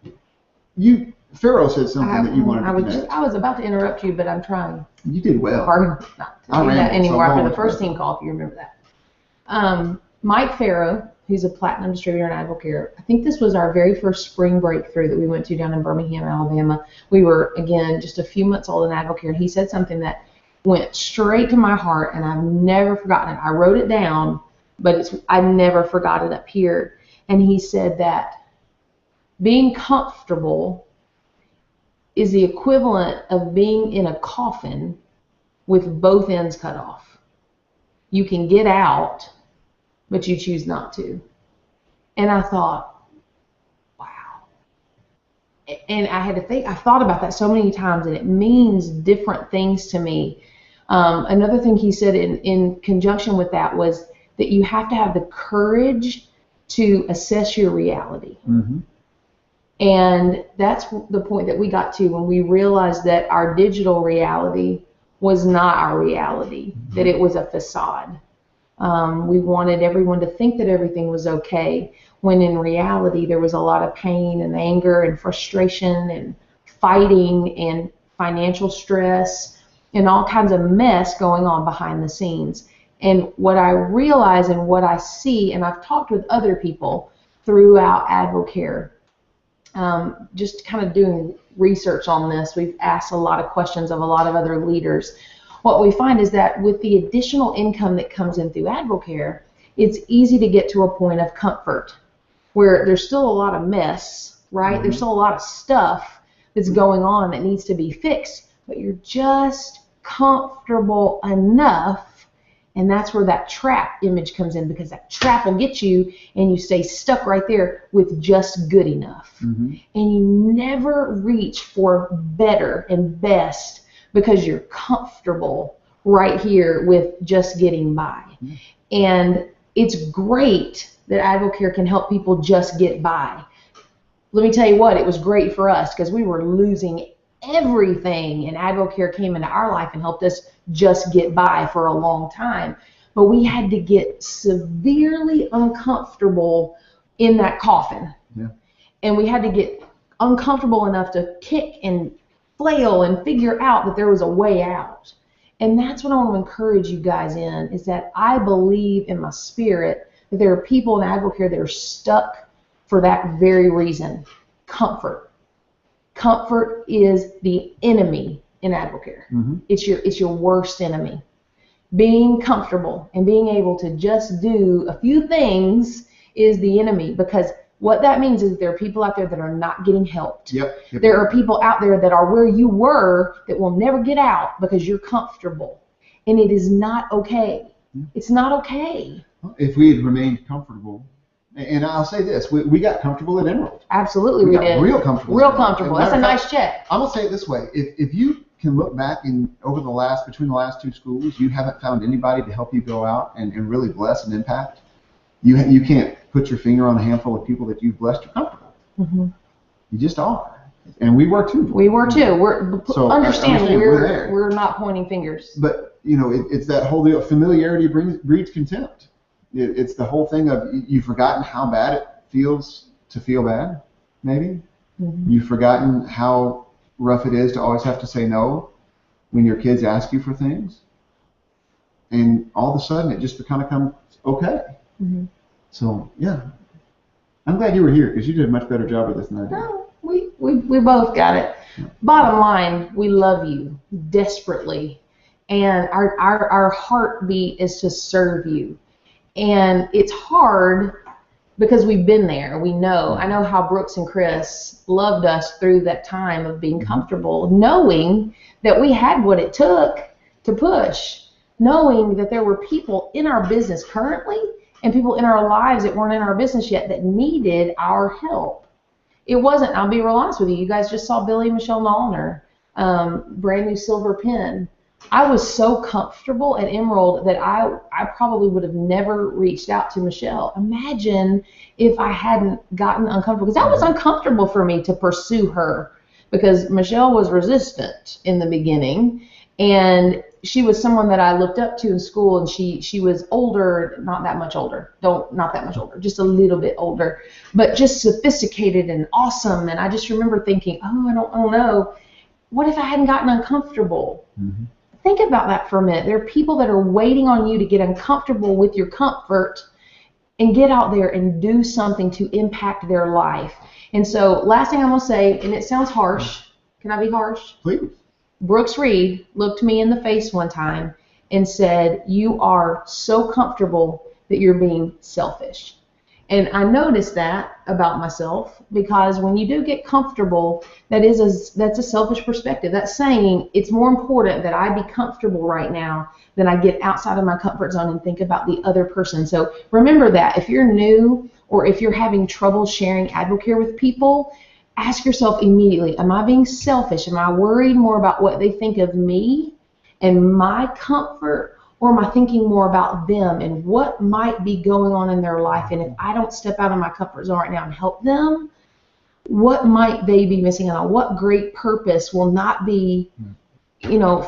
Pharaoh said something that you wanted to connect. I was about to interrupt you, but I'm trying. You did well. Hard not to do that anymore after the first team call, if you remember that. Mike Farrow, who's a platinum distributor in AdvoCare, I think this was our very first spring breakthrough that we went to down in Birmingham, Alabama. We were, again, just a few months old in AdvoCare, and he said something that went straight to my heart, and I've never forgotten it. I wrote it down, but I never forgot it up here. And he said that being comfortable is the equivalent of being in a coffin with both ends cut off. You can get out, but you choose not to. And I thought, wow. And I had to think, I've thought about that so many times, and it means different things to me. Another thing he said in conjunction with that was that you have to have the courage to assess your reality. Mm-hmm. And that's the point that we got to when we realized that our digital reality was not our reality, mm-hmm. that it was a facade. We wanted everyone to think that everything was okay, when in reality there was a lot of pain and anger and frustration and fighting and financial stress and all kinds of mess going on behind the scenes. And what I realize and what I see, and I've talked with other people throughout AdvoCare, just kind of doing research on this, we've asked a lot of questions of a lot of other leaders. What we find is that with the additional income that comes in through AdvoCare, it's easy to get to a point of comfort where there's still a lot of mess, right? Mm-hmm. There's still a lot of stuff that's going on that needs to be fixed, but you're just comfortable enough. And that's where that trap image comes in, because that trap will get you and you stay stuck right there with just good enough. Mm-hmm. And you never reach for better and best because you're comfortable right here with just getting by. Mm-hmm. And it's great that AdvoCare can help people just get by. Let me tell you what, it was great for us because we were losing everything, and AdvoCare came into our life and helped us just get by for a long time. But we had to get severely uncomfortable in that coffin. Yeah. And we had to get uncomfortable enough to kick and flail and figure out that there was a way out. And that's what I want to encourage you guys in, is that I believe in my spirit that there are people in AdvoCare that are stuck for that very reason. Comfort. Comfort is the enemy in AdvoCare. Mm-hmm. It's your worst enemy. Being comfortable and being able to just do a few things is the enemy, because what that means is that there are people out there that are not getting helped. Yep. There are people out there that are where you were that will never get out because you're comfortable. And it is not okay. It's not okay. If we had remained comfortable, And I'll say this, we got comfortable at Emerald. Absolutely, we got did. real comfortable. Real comfortable. That's a nice check. I'm going to say it this way. If you can look back between the last two schools, you haven't found anybody to help you go out and really bless and impact, you can't put your finger on a handful of people that you've blessed. You're comfortable. Mm-hmm. You just are. And we were too. We were too. So understand we're we're not pointing fingers. But, it's that whole deal. Familiarity breeds contempt. It's the whole thing of you've forgotten how bad it feels to feel bad, maybe. Mm-hmm. You've forgotten how rough it is to always have to say no when your kids ask you for things. And all of a sudden, it just kind of comes okay. Mm-hmm. So, yeah. I'm glad you were here because you did a much better job of this than I did. No, we both got it. Yeah. Bottom line, we love you desperately. And our heartbeat is to serve you. And it's hard because we've been there. We know. I know how Brooks and Chris loved us through that time of being comfortable, knowing that we had what it took to push, knowing that there were people in our business currently and people in our lives that weren't in our business yet that needed our help. It wasn't, I'll be real honest with you, you guys just saw Billy and Michelle Nallner, brand new silver pen. I was so comfortable at Emerald that I probably would have never reached out to Michelle. Imagine if I hadn't gotten uncomfortable, because that was uncomfortable for me to pursue her, because Michelle was resistant in the beginning, and she was someone that I looked up to in school, and she was older, not that much older, just a little bit older, but just sophisticated and awesome. And I just remember thinking, I don't know, what if I hadn't gotten uncomfortable? Mm-hmm. Think about that for a minute. There are people that are waiting on you to get uncomfortable with your comfort and get out there and do something to impact their life. And so last thing I'm going to say, and it sounds harsh. Can I be harsh? Please. Brooks Reed looked me in the face one time and said, "You are so comfortable that you're being selfish." And I noticed that about myself, because when you do get comfortable, that's a selfish perspective. That's saying it's more important that I be comfortable right now than I get outside of my comfort zone and think about the other person. So remember that. If you're new or if you're having trouble sharing AdvoCare with people, ask yourself immediately, am I being selfish? Am I worried more about what they think of me and my comfort? Or am I thinking more about them and what might be going on in their life? And if I don't step out of my comfort zone right now and help them, what might they be missing out on? What great purpose will not be,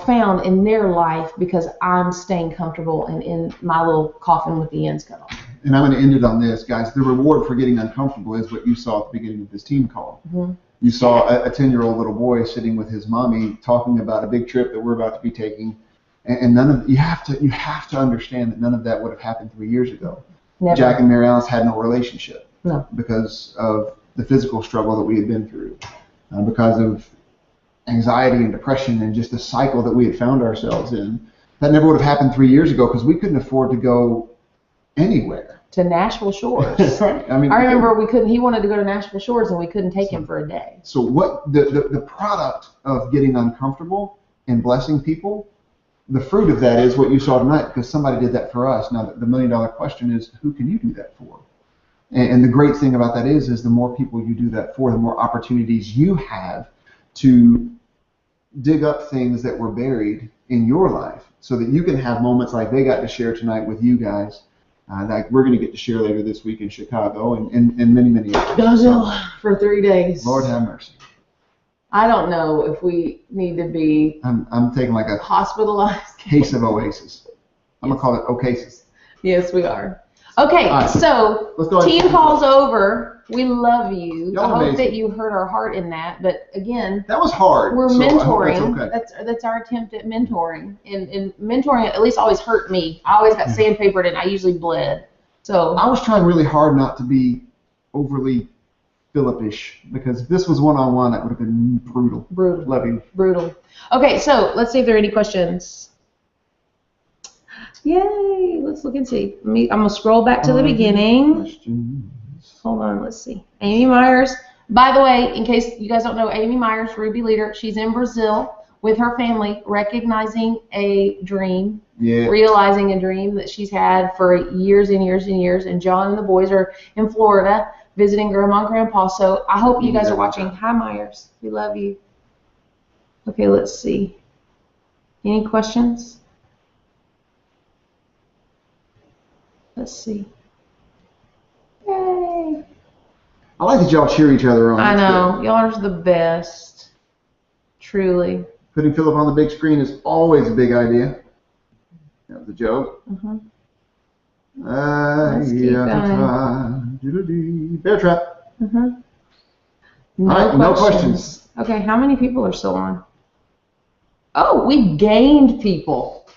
found in their life because I'm staying comfortable and in my little coffin with the ends cut off? And I'm going to end it on this, guys. The reward for getting uncomfortable is what you saw at the beginning of this team call. Mm-hmm. You saw a 10-year-old little boy sitting with his mommy talking about a big trip that we're about to be taking. And you have to understand that none of that would have happened 3 years ago. Never. Jack and Mary Alice had no relationship. No. Because of the physical struggle that we had been through, because of anxiety and depression and just the cycle that we had found ourselves in. That never would have happened 3 years ago because we couldn't afford to go anywhere. To Nashville Shores. Right. I remember he wanted to go to Nashville Shores and we couldn't take him for a day. So what the product of getting uncomfortable and blessing people, the fruit of that is what you saw tonight, because somebody did that for us. Now, the $1 million question is, who can you do that for? And the great thing about that is the more people you do that for, the more opportunities you have to dig up things that were buried in your life so that you can have moments like they got to share tonight with you guys, that we're going to get to share later this week in Chicago and many, many others. For 3 days. Lord have mercy. I don't know if we need to be I'm taking like a hospitalized case of Oasis. I'm going to call it Oasis. Yes, we are. Okay, right. So team call's over. We love you. I hope that you heard our heart in that. But again, that was hard. We're mentoring. That's okay. That's our attempt at mentoring. And mentoring at least always hurt me. I always got sandpapered and I usually bled. So I was trying really hard not to be overly Philippish, because if this was one-on-one, that would have been brutal. Love you. Brutal. Okay, so let's see if there are any questions. Yay! Let's look and see. I'm gonna scroll back to the beginning. Questions. Hold on. Let's see. Amy Myers. By the way, in case you guys don't know, Amy Myers, Ruby leader. She's in Brazil. with her family, recognizing a dream, Yeah. realizing a dream that she's had for years and years and years. And John and the boys are in Florida visiting Grandma and Grandpa. So I hope you guys are watching. Hi, Myers. We love you. Okay, let's see. Any questions? Let's see. Yay. I like that y'all cheer each other on. I That's know. good. Y'all are the best. Truly. Putting Philip on the big screen is always a big idea. That was a joke. Mm-hmm. Let's keep Bear trap. Mm-hmm. No questions. Okay, how many people are still on? Oh, we gained people.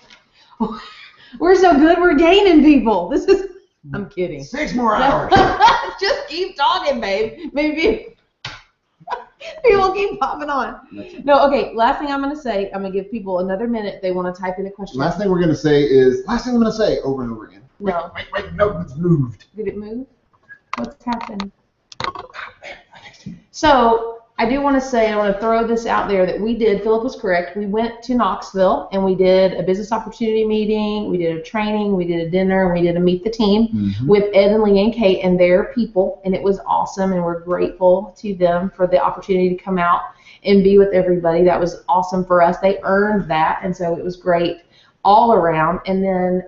We're so good, we're gaining people. This is, I'm kidding. 6 more hours. Just keep talking, babe. Maybe people keep popping on. No, okay, last thing I'm going to say, I'm going to give people another minute if they want to type in a question. Last thing I'm going to say over and over again. No. Wait, no, it's moved. Did it move? What's happened? So, I do want to say, I want to throw this out there that we did, Philip was correct, we went to Knoxville and we did a business opportunity meeting, we did a training, we did a dinner, and we did a meet the team with Ed and Lee and Kate and their people, and it was awesome, and we're grateful to them for the opportunity to come out and be with everybody. That was awesome for us. They earned that, and so it was great all around. And then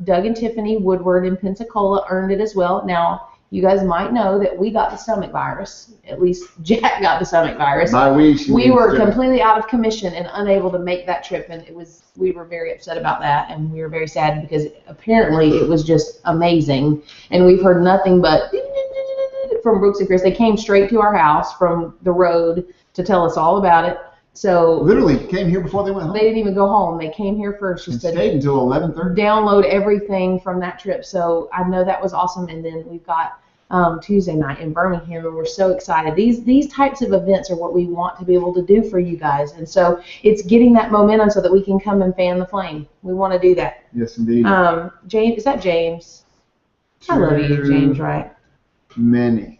Doug and Tiffany Woodward in Pensacola earned it as well. Now, you guys might know that we got the stomach virus. At least Jack got the stomach virus. We were completely out of commission and unable to make that trip, and we were very upset about that, and we were very sad because apparently it was just amazing, and we've heard nothing but from Brooks and Chris. They came straight to our house from the road to tell us all about it. So literally came here before they went home. They didn't even go home. They came here first just to stayed until 11:30. Download everything from that trip. So I know that was awesome. And then we've got Tuesday night in Birmingham, and we're so excited. These types of events are what we want to be able to do for you guys, and so it's getting that momentum so that we can come and fan the flame. We want to do that. Yes, indeed. James, is that James? I love you, James. Right? Many.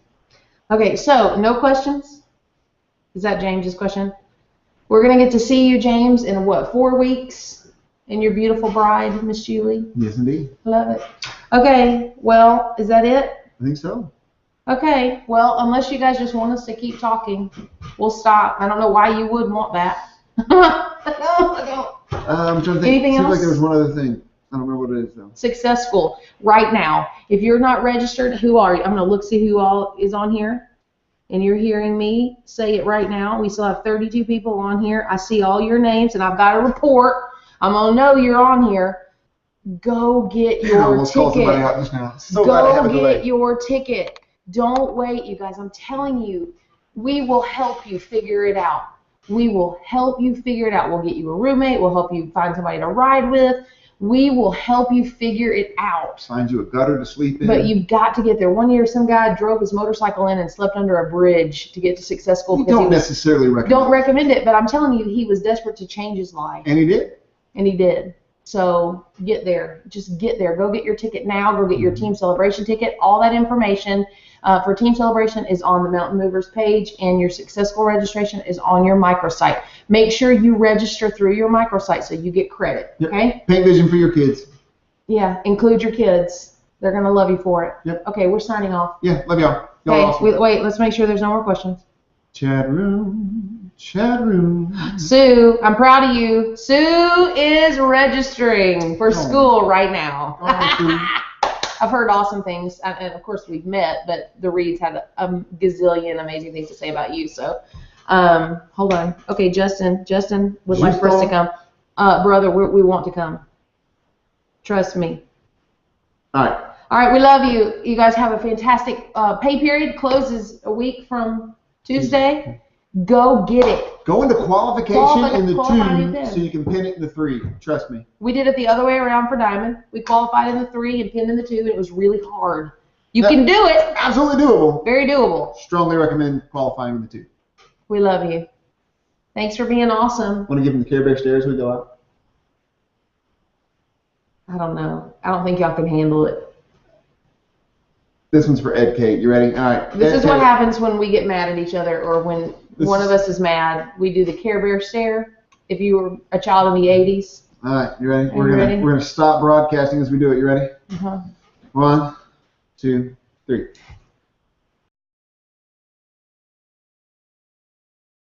Okay, so no questions. Is that James's question? We're gonna get to see you, James, in what, 4 weeks? And your beautiful bride, Miss Julie. Yes, indeed. Love it. Okay, well, is that it? I think so. Okay, well, unless you guys just want us to keep talking, we'll stop. I don't know why you would want that. I'm trying to think. Anything Seems else? like there was one other thing. I don't remember what it is, though. Success School, right now. If you're not registered, who are you? I'm going to look, see who all is on here. And you're hearing me say it right now. We still have 32 people on here. I see all your names, and I've got a report. I'm going to know you're on here. Go get your almost called somebody ticket. out just now. So glad I have a Go delay. get your ticket. Don't wait, you guys. I'm telling you, we will help you figure it out. We will help you figure it out. We'll get you a roommate. We'll help you find somebody to ride with. We will help you figure it out. Find you a gutter to sleep in. But you've got to get there. One year, some guy drove his motorcycle in and slept under a bridge to get to Success School. We don't necessarily recommend Don't recommend it, but I'm telling you, he was desperate to change his life. And he did. And he did. So get there. Just get there. Go get your ticket now. Go get your Team Celebration ticket. All that information for Team Celebration is on the Mountain Movers page, and your successful registration is on your microsite. Make sure you register through your microsite so you get credit. Yep. Okay? Paint vision for your kids. Yeah. Include your kids. They're going to love you for it. Yep. Okay, we're signing off. Yeah, love y'all. Y'all Okay, awesome. wait, let's make sure there's no more questions. Chat room. Sue, I'm proud of you. Sue is registering for school right now. I've heard awesome things, and of course we've met, but the Reeds had a gazillion amazing things to say about you. So, hold on. Okay, Justin would like for us to come. Brother, we want to come. Trust me. All right, we love you. You guys have a fantastic pay period. Closes a week from Tuesday. Go get it. Go into qualification in the qualifying 2 pin. so you can pin it in the 3. Trust me. We did it the other way around for Diamond. We qualified in the 3 and pinned in the 2, and it was really hard. You can do it. Absolutely doable. Very doable. Strongly recommend qualifying in the 2. We love you. Thanks for being awesome. Want to give them the Care Bear stairs when we go out? I don't know. I don't think y'all can handle it. This one's for Ed Kate. You ready? All right. This Ed, is what Kate. happens when we get mad at each other, or when one of us is mad. We do the Care Bear stare. if you were a child of the 80s. All right, you ready? Are you ready? We're gonna stop broadcasting as we do it. You ready? Uh-huh. 1, 2, 3.